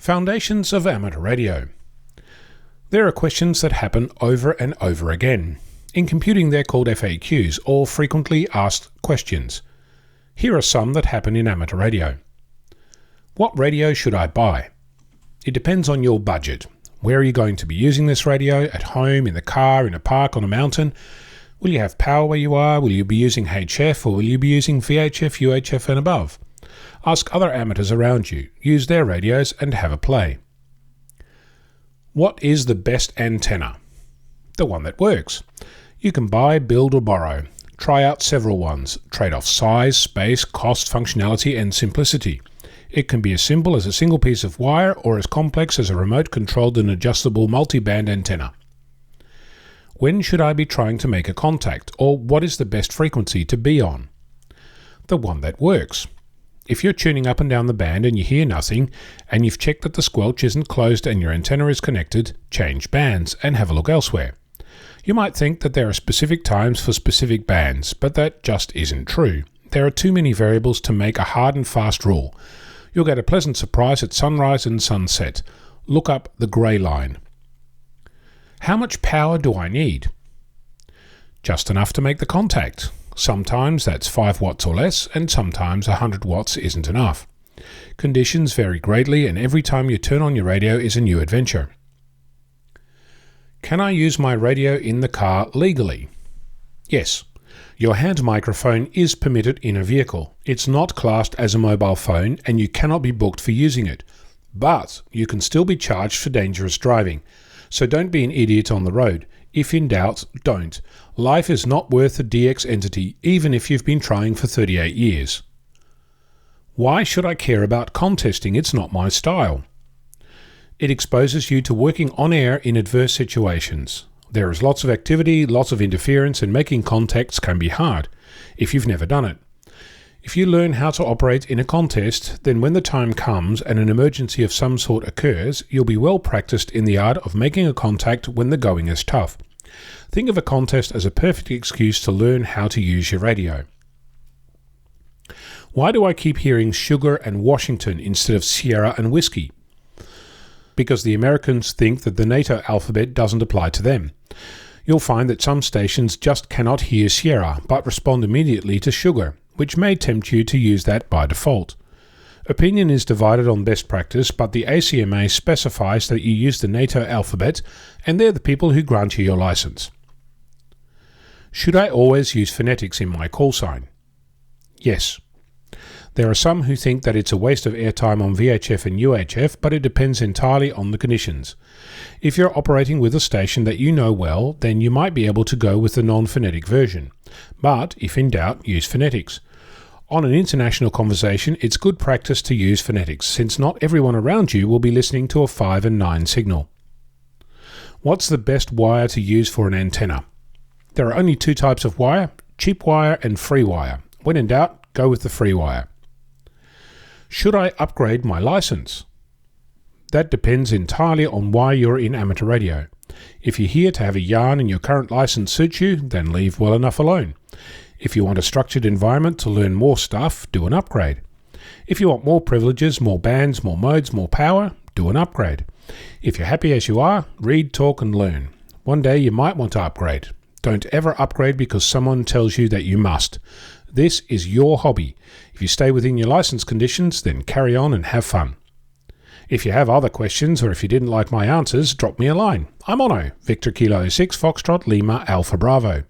Foundations of Amateur Radio. There are questions that happen over and over again. In computing, they're called FAQs, or frequently asked questions. Here are some that happen in amateur radio. What radio should I buy? It depends on your budget. Where are you going to be using this radio? At home, in the car, in a park, on a mountain? Will you have power where you are? Will you be using HF, or will you be using VHF, UHF and above? Ask other amateurs around you, use their radios and have a play. What is the best antenna? The one that works. You can buy, build or borrow. Try out several ones. Trade off size, space, cost, functionality and simplicity. It can be as simple as a single piece of wire or as complex as a remote-controlled and adjustable multi-band antenna. When should I be trying to make a contact, or what is the best frequency to be on? The one that works. If you're tuning up and down the band and you hear nothing, and you've checked that the squelch isn't closed and your antenna is connected, change bands and have a look elsewhere. You might think that there are specific times for specific bands, but that just isn't true. There are too many variables to make a hard and fast rule. You'll get a pleasant surprise at sunrise and sunset. Look up the grey line. How much power do I need? Just enough to make the contact. Sometimes that's 5 watts or less, and sometimes 100 watts isn't enough. Conditions vary greatly, and every time you turn on your radio is a new adventure. Can I use my radio in the car legally? Yes. Your hand microphone is permitted in a vehicle. It's not classed as a mobile phone, and you cannot be booked for using it. But you can still be charged for dangerous driving. So don't be an idiot on the road. If in doubt, don't. Life is not worth a DX entity, even if you've been trying for 38 years. Why should I care about contesting? It's not my style. It exposes you to working on air in adverse situations. There is lots of activity, lots of interference, and making contacts can be hard, if you've never done it. If you learn how to operate in a contest, then when the time comes and an emergency of some sort occurs, you'll be well practiced in the art of making a contact when the going is tough. Think of a contest as a perfect excuse to learn how to use your radio. Why do I keep hearing Sugar and Washington instead of Sierra and Whiskey? Because the Americans think that the NATO alphabet doesn't apply to them. You'll find that some stations just cannot hear Sierra, but respond immediately to Sugar, which may tempt you to use that by default. Opinion is divided on best practice, but the ACMA specifies that you use the NATO alphabet, and they're the people who grant you your license. Should I always use phonetics in my call sign? Yes. There are some who think that it's a waste of airtime on VHF and UHF, but it depends entirely on the conditions. If you're operating with a station that you know well, then you might be able to go with the non-phonetic version. But if in doubt, use phonetics. On an international conversation, it's good practice to use phonetics, since not everyone around you will be listening to a 5 and 9 signal. What's the best wire to use for an antenna? There are only 2 types of wire, cheap wire and free wire. When in doubt, go with the free wire. Should I upgrade my license? That depends entirely on why you're in amateur radio. If you're here to have a yarn and your current license suits you, then leave well enough alone. If you want a structured environment to learn more stuff, do an upgrade. If you want more privileges, more bands, more modes, more power, do an upgrade. If you're happy as you are, read, talk and learn. One day you might want to upgrade. Don't ever upgrade because someone tells you that you must. This is your hobby. If you stay within your license conditions, then carry on and have fun. If you have other questions or if you didn't like my answers, drop me a line. I'm Onno, Victor Kilo 6 Foxtrot Lima Alpha Bravo.